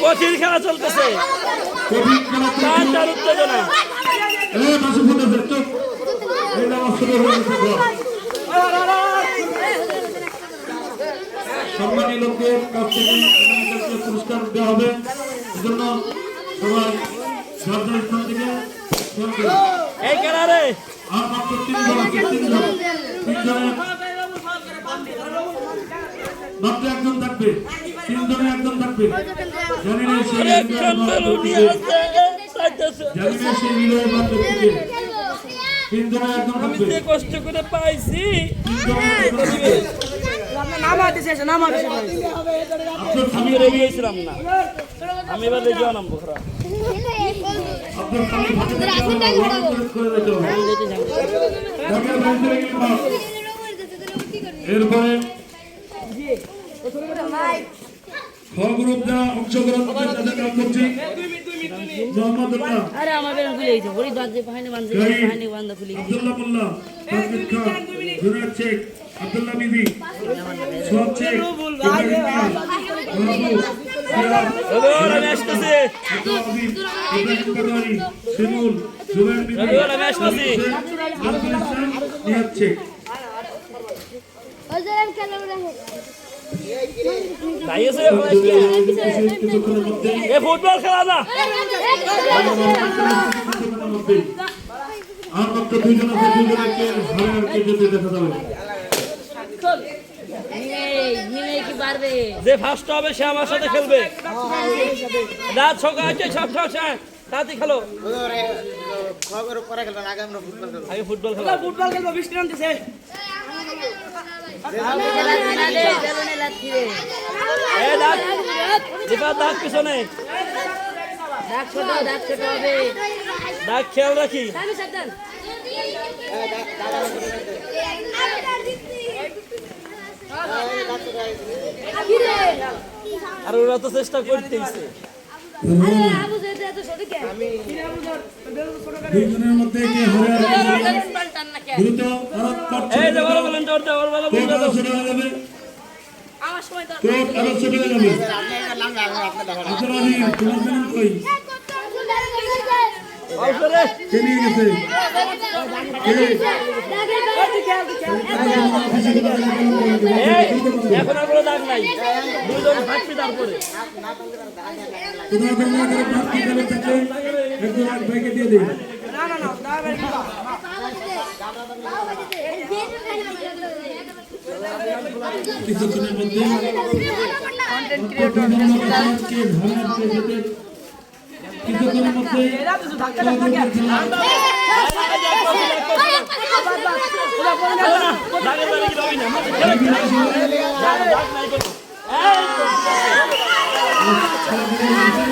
কঠিন খেলা চলতেছে, উত্তেজনা। সম্মানী লোকদের কাছ থেকে পুরস্কার দেওয়া হবে, এজন্য সবাই সরকার স্থান থেকে এই খেলারে আর মাত্র 3 জন আছে, 3 জনের মাত্র একজন থাকবে, 3 জনে একজন থাকবে। জানি না সেই হৃদয়ের বান্ধব থেকে 3 জনে একজন আমি থাকবে। যে কষ্ট করে পাইছি আমি রেডি হয়েছিলাম না, আমি এবার রেডি নামবো খারাপ। এরপরে খ গ্রুপ যারা অংশগ্রহণ করছে তাদের নাম করছি মোহাম্মদুল্লাহ, আরে আমাদের ভুলে গেছে বড়ি দাঁতে পাহাড়ে বাঁধে পাহাড়ে বাঁধা ভুলে গেছে। আব্দুল্লাহ মোল্লা, তাসমিদ খান, জুনায়েদ শেখ, আব্দুল্লাহ বিবি, সোহাব শেখ, ইব্রাহিম মিয়া, মাহবুব, সিরাজ, আমি আসতেছি, আব্দুল হাবিব, ইব্রাহিম পাটোয়ারি, শিমুল, জুবাইর বিবি, আমি আসতেছি। আব্দুল ইসলাম, নিহাদ শেখ। কিছুক্ষণের মধ্যে এ ফুটবল খেলা না, আর মাত্র 2 জন আছে, 2 জনকে হারারকে যেতে দেখা যাবে। কি পারবে যে ফার্স্ট হবে সে আমার সাথে খেলবে। রাত সকাল আছে, সব সাথে খেলো। আগে ফুটবল খেলা, ফুটবল খেলবো, বৃষ্টি নামতেছে। দাগ পিছনে দাগ খেয়াল রাখি। আর ওরা তো চেষ্টা করতেইছে। 2 জনের মধ্যে কে হারার দ্রুত আরো এই যে বড় বলেন জোর দাও, বড় বলেন জোর দাও। ছোট হয়ে যাবে, কোট আরো ছোট হয়ে যাবে। আপনারা তোমার নাম কই? আউটরে কে নিয়ে গেছে? এই এখন আর কোনো দাগ নাই, দুইজন হাঁটছি তারপরে। কোথাও তোমরা করে প্রার্থী করে থাকলে একজন এক ভাইকে দিয়ে দিন। কিছুক্ষণের মধ্যে কিছুক্ষণের মধ্যে দাগের বাড়ি কি রবি না, দাগ নাই কোনো।